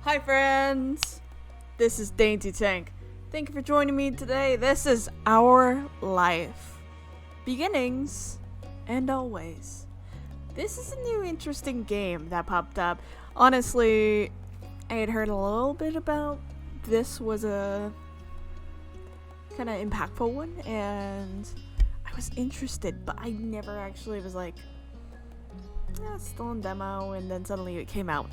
Hi friends, this is DaintyTank. Thank you for joining me today. This is Our Life Beginnings and Always. This is a new interesting game that popped up. Honestly, I had heard a little bit about this was a kind of impactful one and I was interested, but I never actually was like, it's still in demo, and then suddenly it came out.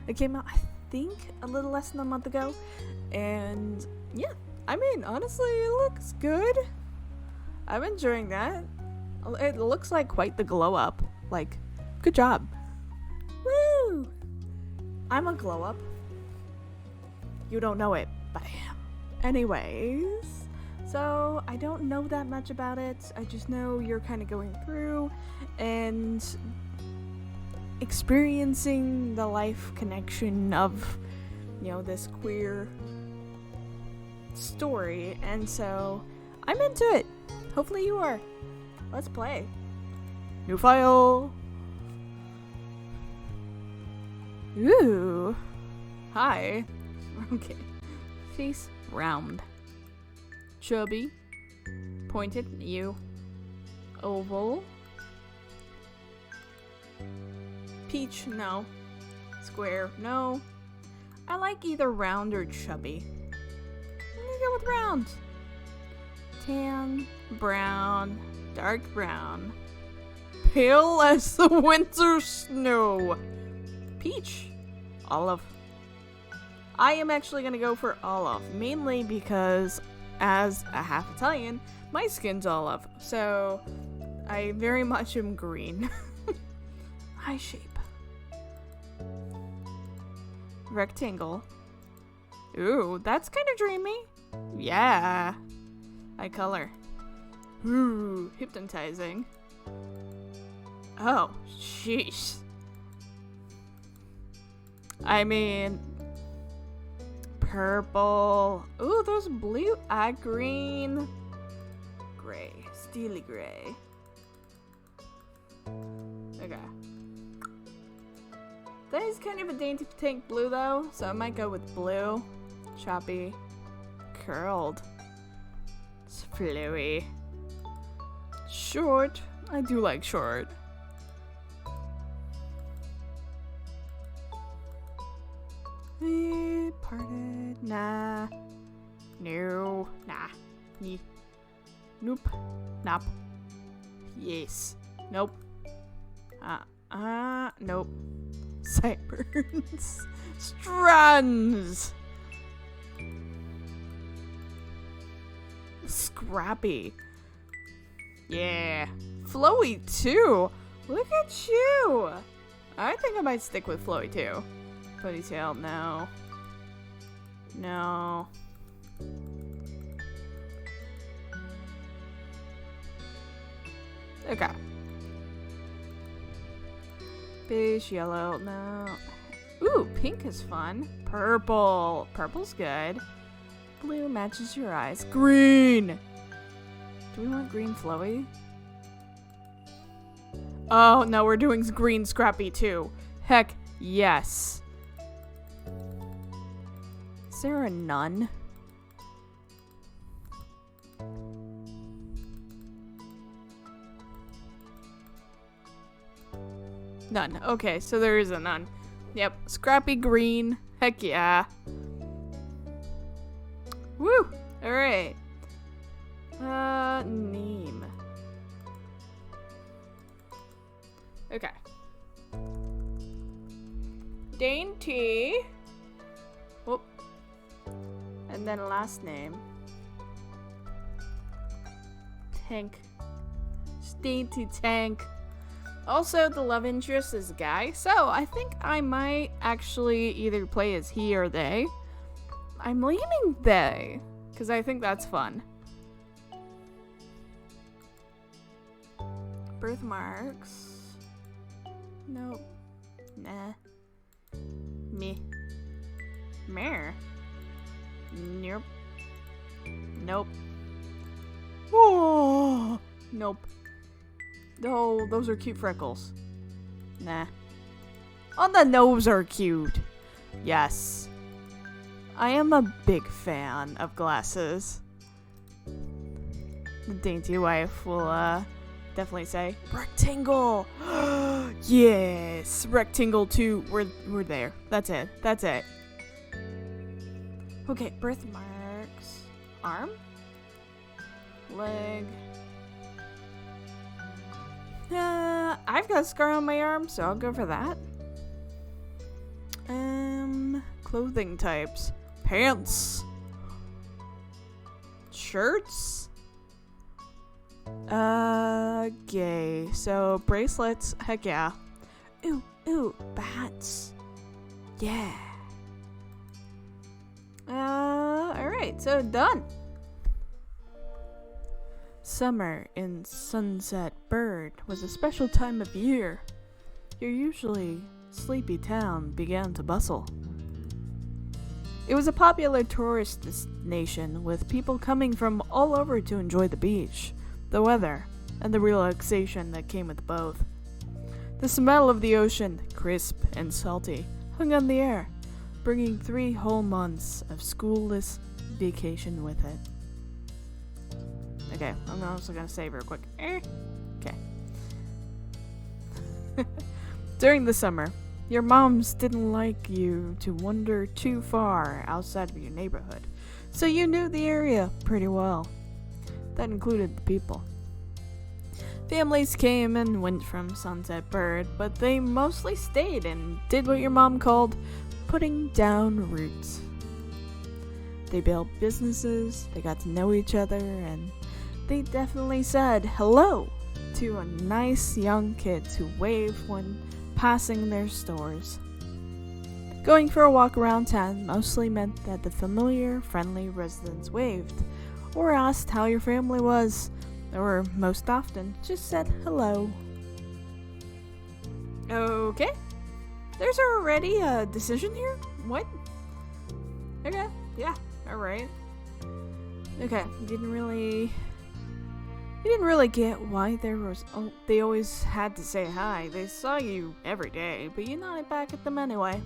It came out, I think, a little less than a month ago, and yeah, I mean, honestly, it looks good. I'm enjoying that. It looks like quite the glow up. Like, good job. Woo! I'm a glow up. You don't know it, but I am. Anyways, so I don't know that much about it. I just know you're kind of going through and experiencing the life connection of, this queer story, and so I'm into it. Hopefully you are. Let's play. New file. Ooh. Hi. Okay. Face round. Chubby. Pointed. You. Oval. Peach, no. Square, no. I like either round or chubby. I'm gonna go with round. Tan, brown, dark brown. Pale as the winter snow. Peach, olive. I am actually gonna go for olive, mainly because as a half Italian, my skin's olive. So I very much am green. Eye shape. Rectangle. Ooh, that's kind of dreamy. Yeah. Eye color. Ooh, hypnotizing. Oh, sheesh. I mean, purple. Ooh, those blue. Green. Gray. Steely gray. Okay. That is kind of a DaintyTank blue though, so I might go with blue. Choppy. Curled. It's flowy. Short. I do like short. Parted. Nah. No. Nah. Nee. Nope. Nop. Yes. Nope. Nope. Sideburns. Strands. Scrappy. Yeah. Flowy too. Look at you. I think I might stick with flowy too. Ponytail, no. No. Okay. Beige, yellow, no. Ooh, pink is fun. Purple. Purple's good. Blue matches your eyes. Green! Do we want green flowy? Oh, no, we're doing green scrappy too. Heck, yes. Is there a nun? None. Okay, so there is a none. Yep. Scrappy green. Heck yeah. Woo! Alright. Name. Okay. Dainty. Whoop. And then last name. Tank. DaintyTank. Also, the love interest is a guy, so I think I might actually either play as he or they. I'm leaning they, because I think that's fun. Birthmarks. Nope. Nah. Me. Mare. Nope. Nope. Oh, nope. Oh, those are cute freckles. Nah. Oh, the nose are cute. Yes. I am a big fan of glasses. The dainty wife will definitely say, rectangle! Yes! Rectangle 2. We're there. That's it. Okay, birthmarks. Arm? Leg. I've got a scar on my arm, so I'll go for that. Clothing types. Pants. Shirts. Gay. So bracelets, heck yeah. Ooh, bats. Yeah. Alright, so done. Summer in Sunset Bird was a special time of year. Your usually sleepy town began to bustle. It was a popular tourist destination with people coming from all over to enjoy the beach, the weather, and the relaxation that came with both. The smell of the ocean, crisp and salty, hung on the air, bringing 3 whole months of schoolless vacation with it. Okay, I'm also gonna save real quick. Okay. During the summer, your moms didn't like you to wander too far outside of your neighborhood, so you knew the area pretty well. That included the people. Families came and went from Sunset Bird, but they mostly stayed and did what your mom called putting down roots. They built businesses, they got to know each other, and they definitely said hello to a nice young kids who waved when passing their stores. Going for a walk around town mostly meant that the familiar, friendly residents waved, or asked how your family was, or most often just said hello. Okay, there's already a decision here? What? Okay, yeah, alright. Okay, you didn't really get why they always had to say hi. They saw you every day, but you nodded back at them anyway.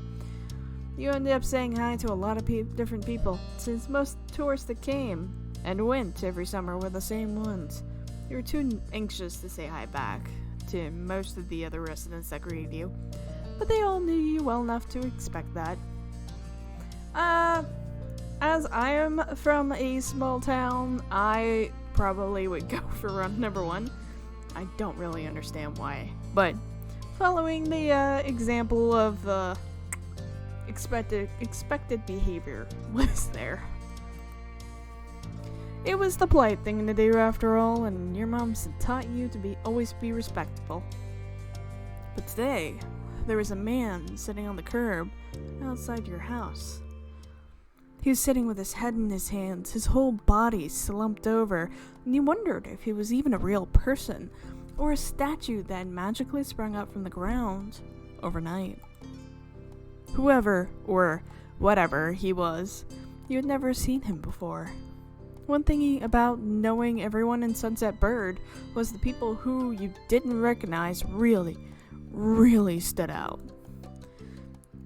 You ended up saying hi to a lot of different people, since most tourists that came and went every summer were the same ones. You were too anxious to say hi back to most of the other residents that greeted you, but they all knew you well enough to expect that. As I am from a small town, I probably would go for run number 1. I don't really understand why, but following the example of expected behavior was there. It was the polite thing to do after all, and your moms had taught you to always be respectful. But today, there was a man sitting on the curb outside your house. He was sitting with his head in his hands, his whole body slumped over, and you wondered if he was even a real person, or a statue that magically sprung up from the ground overnight. Whoever, or whatever he was, you had never seen him before. One thing about knowing everyone in Sunset Bird was the people who you didn't recognize really stood out.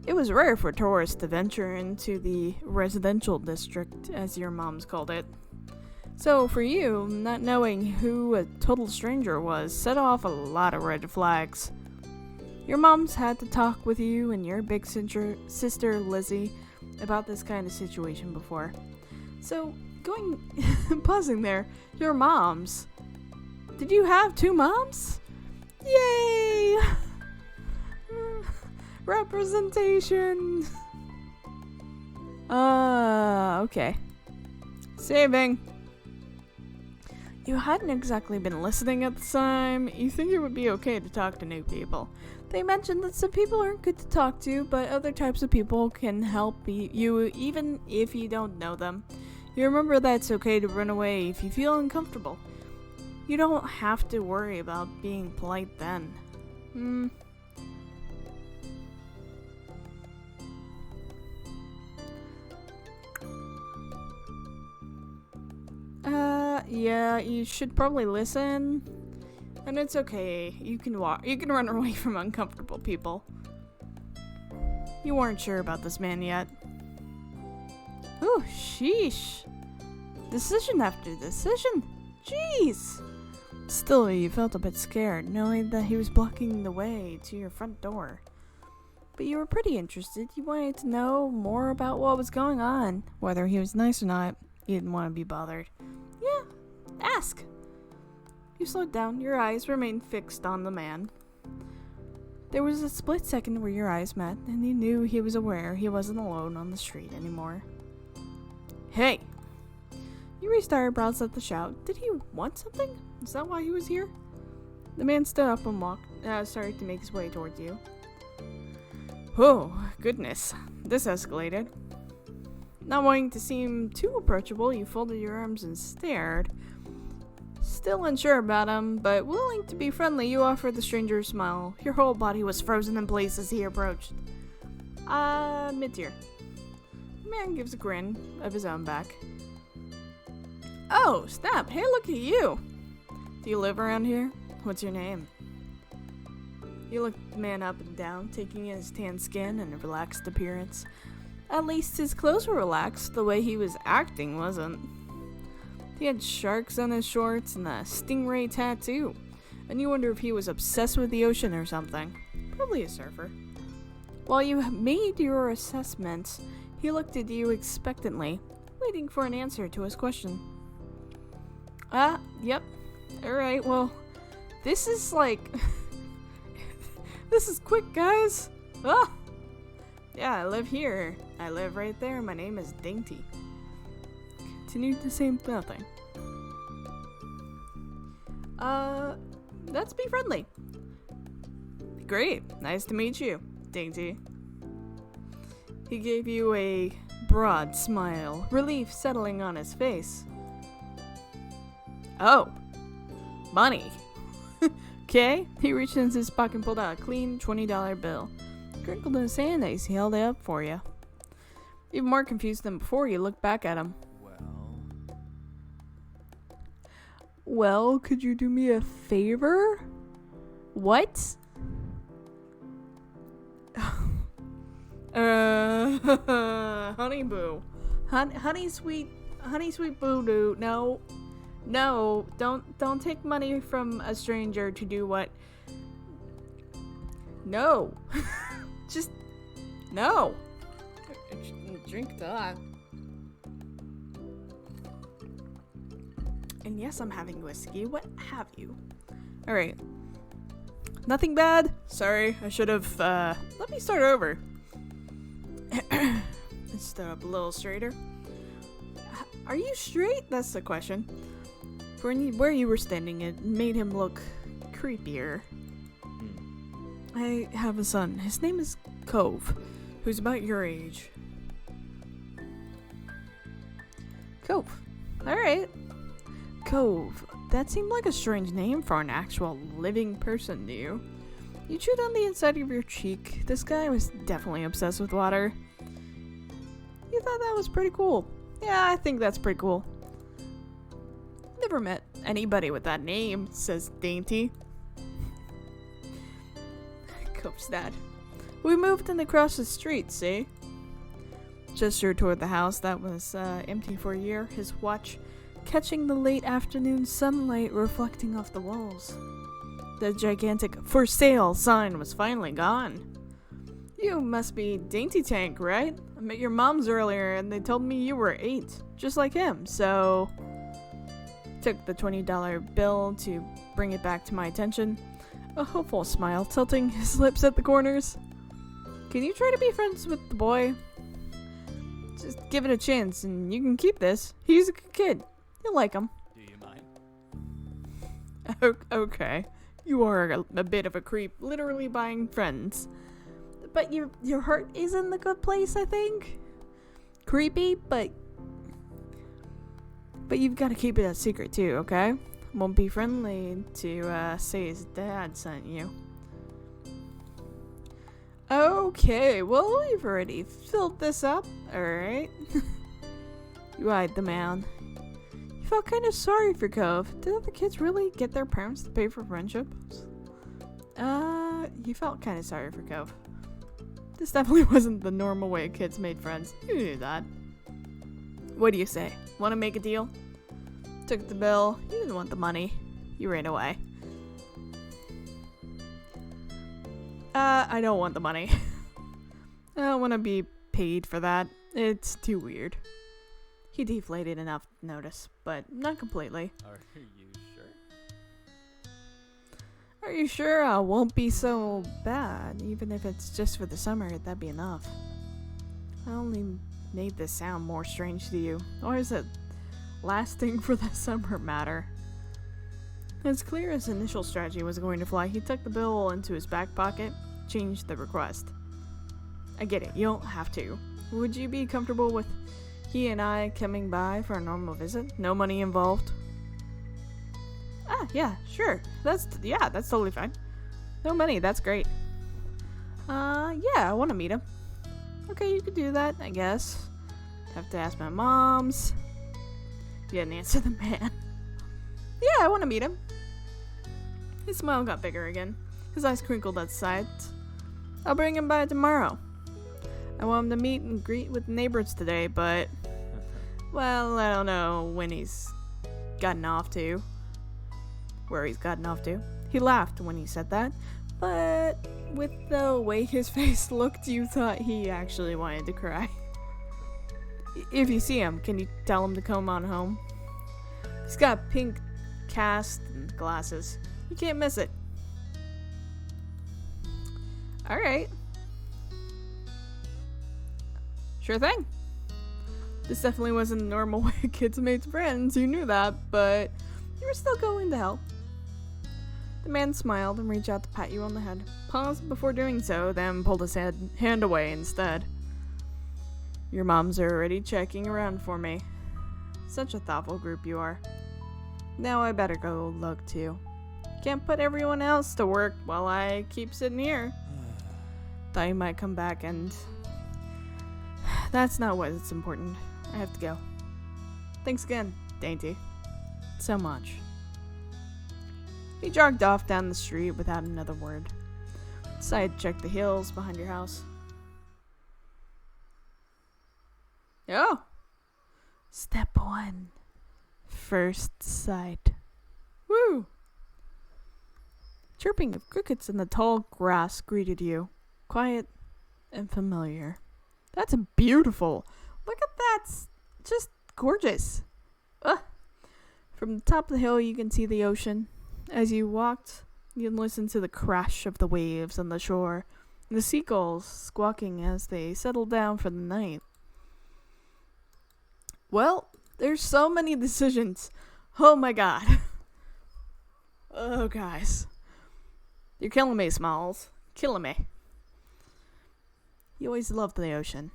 It was rare for tourists to venture into the residential district, as your moms called it. So for you, not knowing who a total stranger was set off a lot of red flags. Your moms had to talk with you and your big sister Lizzie about this kind of situation before. So pausing there, your moms. Did you have 2 moms? Yay! Representation! Okay. Saving. You hadn't exactly been listening at the time. You think it would be okay to talk to new people. They mentioned that some people aren't good to talk to, but other types of people can help you even if you don't know them. You remember that it's okay to run away if you feel uncomfortable. You don't have to worry about being polite then. Yeah, you should probably listen. And it's okay. You can run away from uncomfortable people. You weren't sure about this man yet. Ooh, sheesh. Decision after decision. Jeez. Still, you felt a bit scared, knowing that he was blocking the way to your front door. But you were pretty interested. You wanted to know more about what was going on, whether he was nice or not. You didn't want to be bothered. Yeah, ask. You slowed down. Your eyes remained fixed on the man. There was a split second where your eyes met, and you knew he was aware he wasn't alone on the street anymore. Hey! You raised eyebrows at the shout. Did he want something? Is that why he was here? The man stood up and started to make his way towards you. Oh, goodness. This escalated. Not wanting to seem too approachable, you folded your arms and stared. Still unsure about him, but willing to be friendly, you offered the stranger a smile. Your whole body was frozen in place as he approached. Mid-tier. The man gives a grin of his own back. Oh, snap. Hey, look at you. Do you live around here? What's your name? You looked the man up and down, taking in his tan skin and a relaxed appearance. At least his clothes were relaxed, the way he was acting wasn't. He had sharks on his shorts and a stingray tattoo, and you wonder if he was obsessed with the ocean or something. Probably a surfer. While you made your assessments, he looked at you expectantly, waiting for an answer to his question. Yep. Alright, well, this is like... this is quick, guys. Yeah, I live here. I live right there. My name is Dainty. Continued to say nothing. Let's be friendly. Great. Nice to meet you, Dainty. He gave you a broad smile, relief settling on his face. Oh, money. Okay. He reached into his pocket and pulled out a clean $20 bill. Crinkled in his hand as he held it up for you. Even more confused than before, you looked back at him. Well, could you do me a favor? What? Honey boo. Honey sweet boo doo. No, don't take money from a stranger to do what? No. Just, no. Drink that. And yes, I'm having whiskey. What have you? Alright. Nothing bad? Sorry, I should have, let me start over. Let's start up a little straighter. Are you straight? That's the question. Where you were standing, it made him look creepier. I have a son. His name is Cove, who's about your age. Cove. Alright. Cove. That seemed like a strange name for an actual living person to you. You chewed on the inside of your cheek. This guy was definitely obsessed with water. You thought that was pretty cool. Yeah, I think that's pretty cool. Never met anybody with that name, says Dainty. Cove's dad. We moved in across the street, see? Gestured toward the house that was empty for a year, his watch catching the late afternoon sunlight reflecting off the walls. The gigantic "for sale" sign was finally gone. You must be DaintyTank, right? I met your moms earlier and they told me you were 8, just like him, so... Took the $20 bill to bring it back to my attention. A hopeful smile tilting his lips at the corners. Can you try to be friends with the boy? Just give it a chance and you can keep this. He's a good kid. You'll like him. Do you mind? Okay. You are a bit of a creep, literally buying friends. But your heart is in the good place, I think. Creepy, but you've got to keep it a secret too, okay? Won't be friendly to say his dad sent you. Okay, well, we've already filled this up. Alright. You eyed the man. You felt kind of sorry for Cove. Did the kids really get their parents to pay for friendships? You felt kind of sorry for Cove. This definitely wasn't the normal way kids made friends. You knew that. What do you say? Want to make a deal? Took the bill. You didn't want the money. You ran away. I don't want the money. I don't want to be paid for that. It's too weird. He deflated enough to notice, but not completely. Are you sure? Are you sure I won't be so bad? Even if it's just for the summer, that'd be enough. I only made this sound more strange to you. Or is it lasting for the summer matter? It's clear his initial strategy was going to fly. He tucked the bill into his back pocket, changed the request. I get it, you don't have to. Would you be comfortable with he and I coming by for a normal visit? No money involved? Yeah, sure. That's totally fine. No money, that's great. Yeah, I want to meet him. Okay, you could do that, I guess. Have to ask my moms. You didn't answer the man. Yeah, I want to meet him. His smile got bigger again. His eyes crinkled at the sides. I'll bring him by tomorrow. I want him to meet and greet with neighbors today, but... well, I don't know when he's gotten off to. Where he's gotten off to. He laughed when he said that, but with the way his face looked, you thought he actually wanted to cry. If you see him, can you tell him to come on home? He's got a pink cast and glasses. You can't miss it. Alright. Sure thing. This definitely wasn't the normal way kids made friends, you knew that, but you were still going to help. The man smiled and reached out to pat you on the head. Paused before doing so, then pulled his hand away instead. Your moms are already checking around for me. Such a thoughtful group you are. Now I better go look too. Can't put everyone else to work while I keep sitting here. Thought you might come back and... that's not what's important. I have to go. Thanks again, Dainty. So much. He jogged off down the street without another word. Decided to check the hills behind your house. Oh! Step 1. First sight. Woo! Chirping of crickets in the tall grass greeted you. Quiet and familiar. That's beautiful. Look at that. It's just gorgeous. Ugh. From the top of the hill, you can see the ocean. As you walked, you can listen to the crash of the waves on the shore, and the seagulls squawking as they settled down for the night. Well, there's so many decisions. Oh my god. Oh, guys. You're killing me, Smalls. Killing me. You always loved the ocean.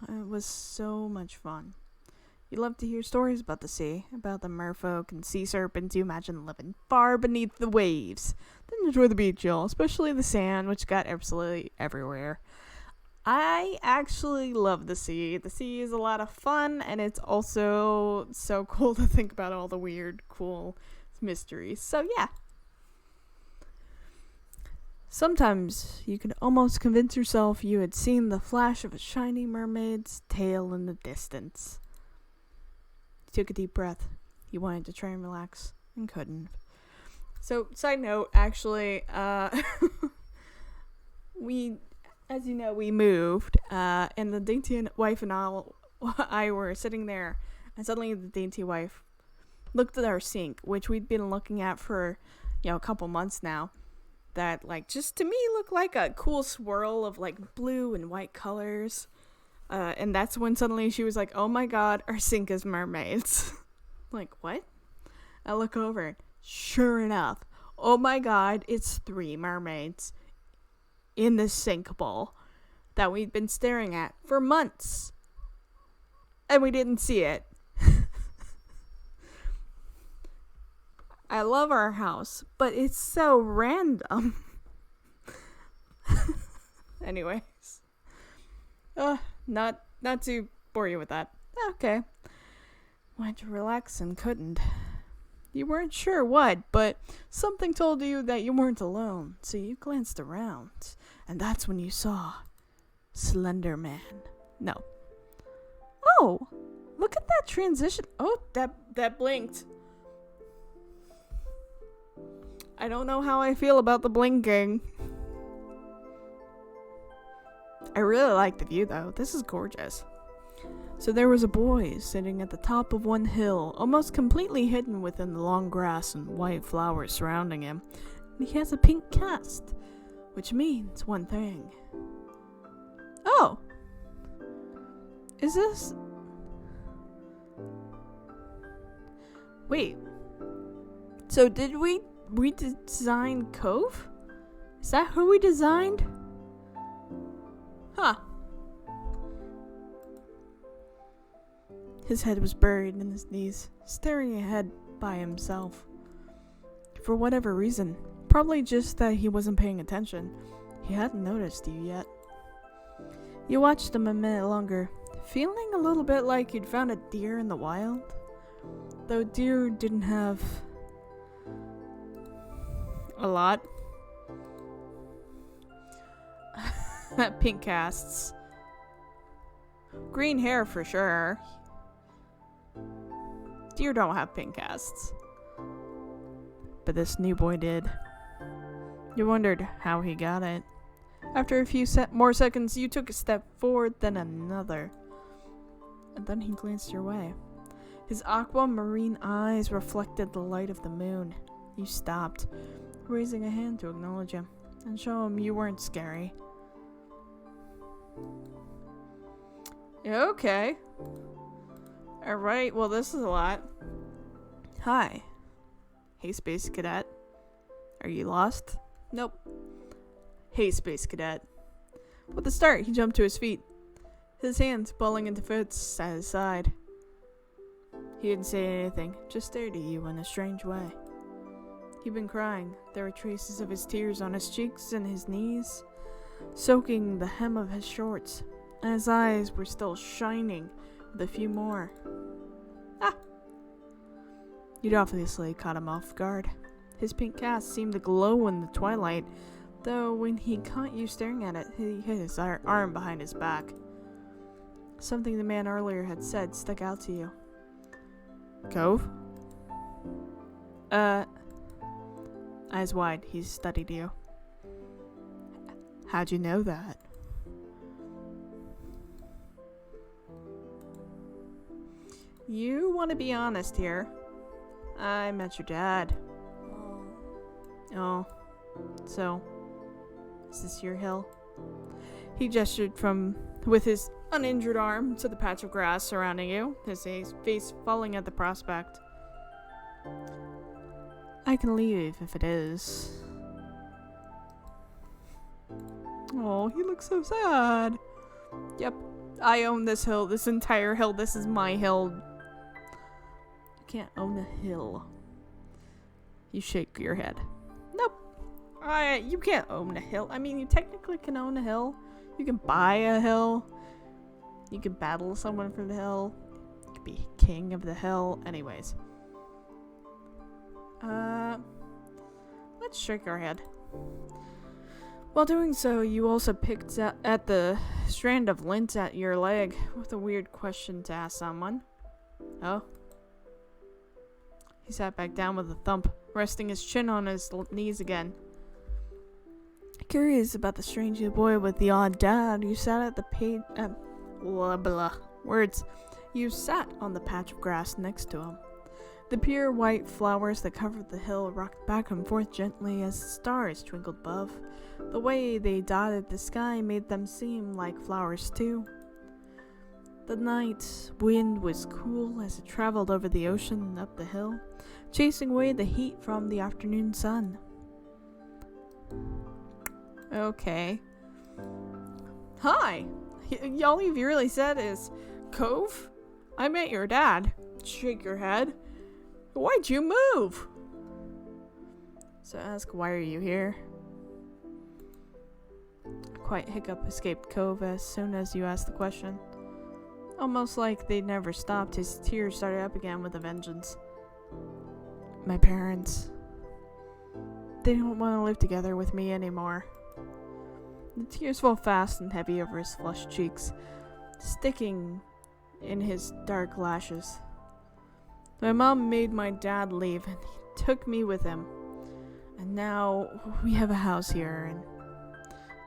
It was so much fun. You love to hear stories about the sea, about the merfolk and sea serpents you imagine living far beneath the waves. Then enjoy the beach, y'all, especially the sand, which got absolutely everywhere. I actually love the sea. The sea is a lot of fun, and it's also so cool to think about all the weird, cool mysteries. So, yeah. Sometimes you could almost convince yourself you had seen the flash of a shiny mermaid's tail in the distance. You took a deep breath. You wanted to try and relax and couldn't. So, side note, actually, as you know, we moved, and the dainty wife and I were sitting there, and suddenly the dainty wife looked at our sink, which we'd been looking at for, a couple months now, that, just to me looked like a cool swirl of, blue and white colors. And that's when suddenly she was like, oh my god, our sink is mermaids. What? I look over. Sure enough. Oh my god, it's 3 mermaids in this sink bowl that we'd been staring at for months. And we didn't see it. I love our house, but it's so random. Anyways. Not to bore you with that. Okay. Wanted to relax and couldn't. You weren't sure what, but something told you that you weren't alone, so you glanced around, and that's when you saw Slender Man. No. Oh, look at that transition. Oh, that blinked. I don't know how I feel about the blinking. I really like the view, though. This is gorgeous. So there was a boy sitting at the top of one hill, almost completely hidden within the long grass and white flowers surrounding him. And he has a pink cast, which means one thing. Oh! Is this... Wait. So did we redesign Cove? Is that who we designed? Huh. His head was buried in his knees, staring ahead by himself. For whatever reason, probably just that he wasn't paying attention, he hadn't noticed you yet. You watched him a minute longer, feeling a little bit like you'd found a deer in the wild. Though deer didn't have a lot. Pink casts. Green hair for sure. Deer don't have pink casts. But this new boy did. You wondered how he got it. After a few more seconds, you took a step forward, then another. And then he glanced your way. His aquamarine eyes reflected the light of the moon. You stopped, raising a hand to acknowledge him, and show him you weren't scary. Okay. Alright, well this is a lot. Hi. Hey, Space Cadet. Are you lost? Nope. Hey, Space Cadet. With a start, he jumped to his feet, his hands balling into fists at his side. He didn't say anything, just stared at you in a strange way. He'd been crying. There were traces of his tears on his cheeks and his knees, soaking the hem of his shorts, and his eyes were still shining with a few more. Ah! You'd obviously caught him off guard. His pink cast seemed to glow in the twilight, though when he caught you staring at it, he hid his arm behind his back. Something the man earlier had said stuck out to you. Cove? Eyes wide, he studied you. How'd you know that? You want to be honest here. I met your dad. Oh. So, is this your hill? He gestured with his uninjured arm to the patch of grass surrounding you, his face falling at the prospect. I can leave if it is. Oh, he looks so sad. Yep, I own this hill, this entire hill. This is my hill. You can't own a hill. You shake your head. Nope. You can't own a hill. I mean, you technically can own a hill. You can buy a hill. You can battle someone for the hill. You could be king of the hill. Anyways. Let's shake our head. While doing so, you also picked at the strand of lint at your leg with a weird question to ask someone. Oh? He sat back down with a thump, resting his chin on his knees again. Curious about the strange new boy with the odd dad, you sat at the You sat on the patch of grass next to him. The pure white flowers that covered the hill rocked back and forth gently as the stars twinkled above. The way they dotted the sky made them seem like flowers too. The night wind was cool as it traveled over the ocean and up the hill, chasing away the heat from the afternoon sun. Okay. Hi! All you've really said is, Cove? I met your dad. Shake your head. Why'd you move? So ask, why are you here? A quiet hiccup escaped Cove as soon as you asked the question. Almost like they'd never stopped, his tears started up again with a vengeance. my parents, they don't want to live together with me anymore. The tears fall fast and heavy over his flushed cheeks, sticking in his dark lashes. My mom made my dad leave, and he took me with him. And now we have a house here, and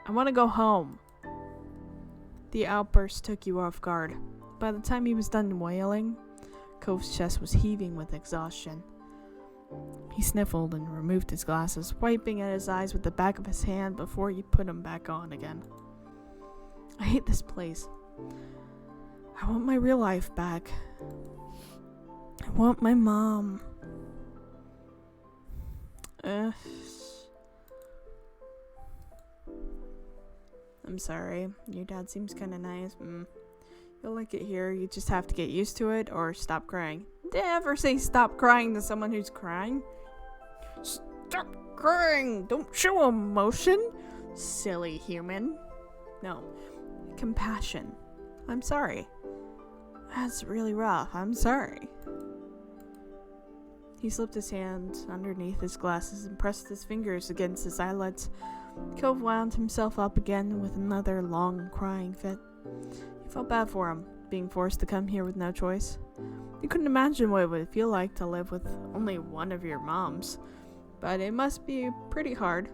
I want to go home. The outburst took you off guard. By the time he was done wailing, Cove's chest was heaving with exhaustion. He sniffled and removed his glasses, wiping at his eyes with the back of his hand before he put them back on again. I hate this place. I want my real life back. I want my mom. I'm sorry. Your dad seems kind of nice. You'll like it here. You just have to get used to it or stop crying. Did I ever say stop crying to someone who's crying? Stop crying! Don't show emotion, silly human. No. Compassion. I'm sorry. That's really rough. I'm sorry. He slipped his hand underneath his glasses and pressed his fingers against his eyelids. Cove wound himself up again with another long crying fit. He felt bad for him, being forced to come here with no choice. You couldn't imagine what it would feel like to live with only one of your moms. But it must be pretty hard.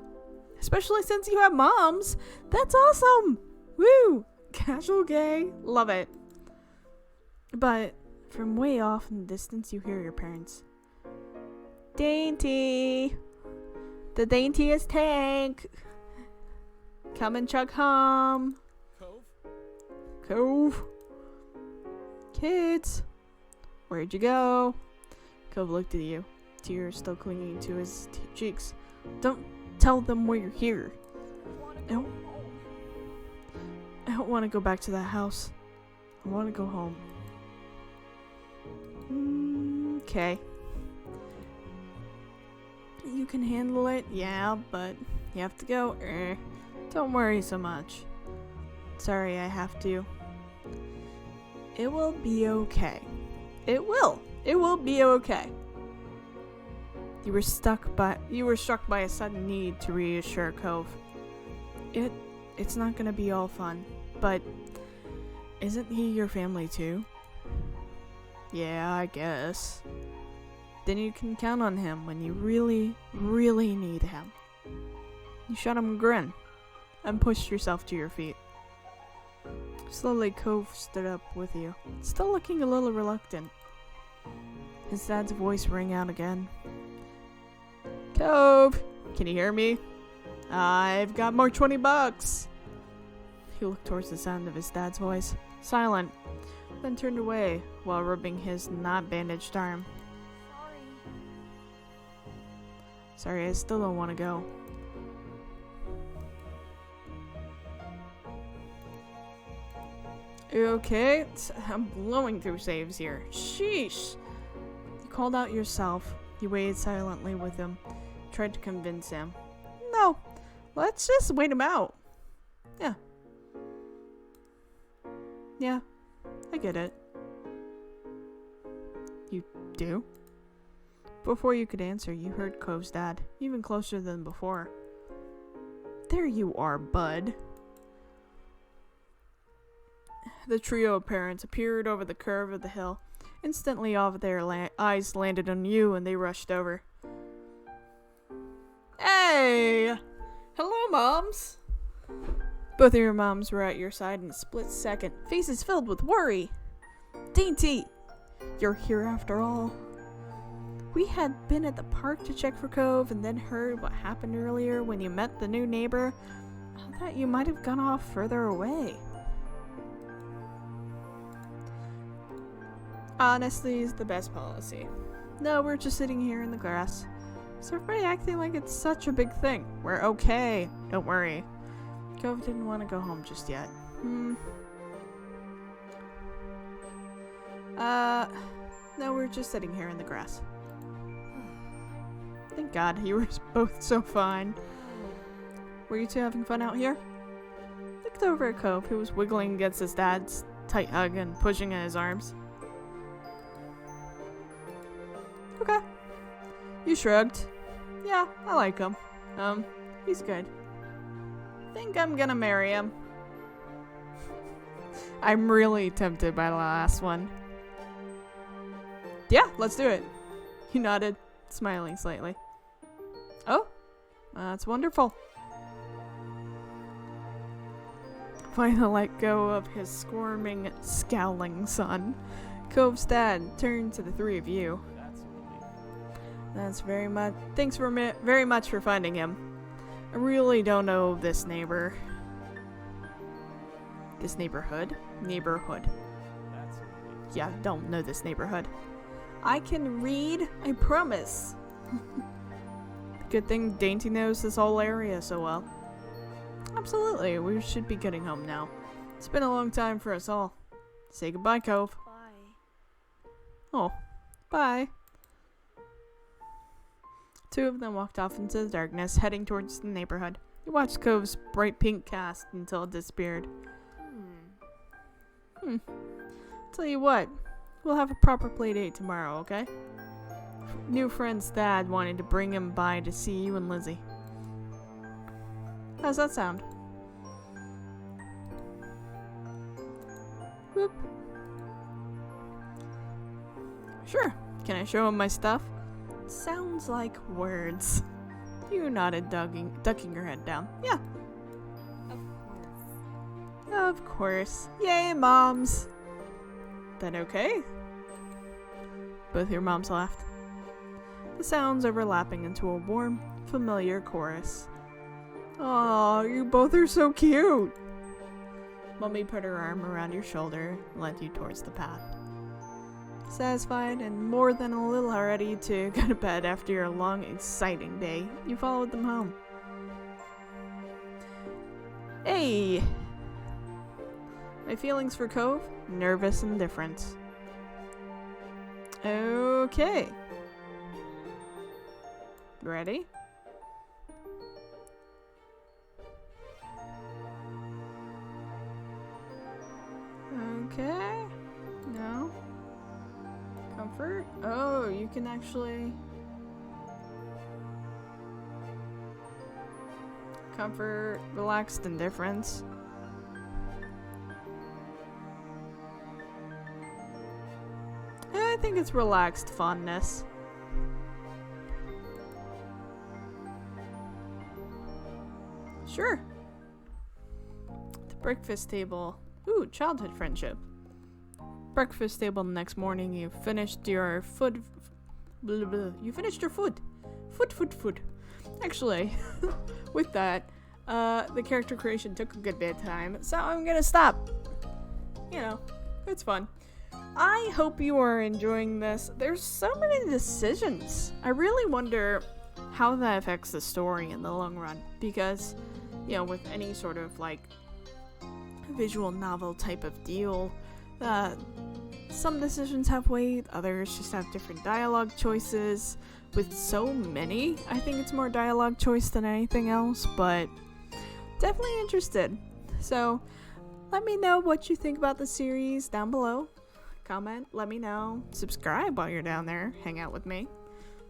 Especially since you have moms. That's awesome! Woo! Casual gay. Love it. But from way off in the distance, you hear your parents. Dainty! The daintiest tank! Come and chug hum! Cove! Kids! Where'd you go? Cove looked at you, tears still clinging to his cheeks. Don't tell them why you're here. I don't want to go back to that house. I want to go home. Okay. You can handle it, yeah, but you have to go. Don't worry so much. Sorry, I have to. It will be okay. It will. It will be okay. You were struck by a sudden need to reassure Cove. It's not gonna be all fun, but isn't he your family too? Yeah, I guess. Then you can count on him when you really, really need him. You shot him a grin and pushed yourself to your feet. Slowly, Cove stood up with you, still looking a little reluctant. His dad's voice rang out again. Cove, can you hear me? I've got more $20. He looked towards the sound of his dad's voice, silent, then turned away while rubbing his not bandaged arm. Sorry, I still don't want to go. You okay? I'm blowing through saves here. Sheesh! You called out yourself. You waited silently with him. Tried to convince him. No, let's just wait him out. Yeah. Yeah, I get it. You do? Before you could answer, you heard Cove's dad, even closer than before. There you are, bud. The trio of parents appeared over the curve of the hill. Instantly, all of their eyes landed on you, and they rushed over. Hey! Hello, moms! Both of your moms were at your side in a split second, faces filled with worry. Dainty! You're here after all. We had been at the park to check for Cove and then heard what happened earlier when you met the new neighbor. I thought you might have gone off further away. Honesty is the best policy. No, we're just sitting here in the grass. Is everybody acting like it's such a big thing? We're okay. Don't worry. Cove didn't want to go home just yet. No, we're just sitting here in the grass. Thank God, you were both so fine. Were you two having fun out here? Looked over at Cove, who was wiggling against his dad's tight hug and pushing at his arms. Okay. You shrugged. Yeah, I like him. He's good. Think I'm gonna marry him. I'm really tempted by the last one. Yeah, let's do it. He nodded, smiling slightly. Oh, that's wonderful. Finally let go of his squirming, scowling son. Cove's dad turned to the three of you. That's very much. Thanks very much for finding him. I really don't know this neighbor. This neighborhood? Neighborhood. Yeah, don't know this neighborhood. I can read, I promise. Good thing Dainty knows this whole area so well. Absolutely, we should be getting home now. It's been a long time for us all. Say goodbye, Cove. Bye. Oh, bye. Two of them walked off into the darkness, heading towards the neighborhood. You watched Cove's bright pink cast until it disappeared. Tell you what, we'll have a proper play date tomorrow, okay? New friend's dad wanted to bring him by to see you and Lizzie. How's that sound? Whoop. Sure. Can I show him my stuff? Sounds like words. You nodded, ducking your head down. Yeah. Of course. Yay, moms. Then okay. Both your moms laughed. The sounds overlapping into a warm, familiar chorus. Aw, you both are so cute. Mummy put her arm around your shoulder and led you towards the path. Satisfied and more than a little ready to go to bed after your long, exciting day, you followed them home. Hey! My feelings for Cove? Nervous indifference. Okay. Ready? Okay. No. Comfort? Oh, you can actually... Comfort, relaxed indifference. I think it's relaxed fondness. Sure. The breakfast table. Ooh, childhood friendship. Breakfast table the next morning. You finished your food. Blah, blah. You finished your food. Food. Actually, with that, the character creation took a good bit of time, so I'm gonna stop. You know, it's fun. I hope you are enjoying this. There's so many decisions. I really wonder how that affects the story in the long run, because, you know, with any sort of like visual novel type of deal, some decisions have weight, others just have different dialogue choices. With so many, I think it's more dialogue choice than anything else, but definitely interested. So let me know what you think about the series down below. Comment, let me know. Subscribe while you're down there. Hang out with me.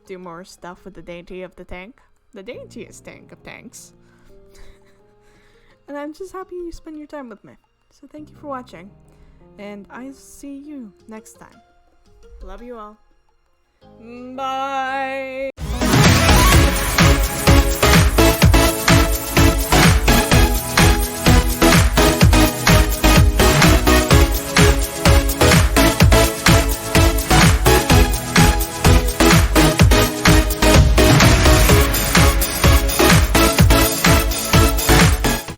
Do more stuff with the dainty of the tank. The daintiest tank of tanks. And I'm just happy you spend your time with me. So thank you for watching. And I'll see you next time. Love you all. Bye!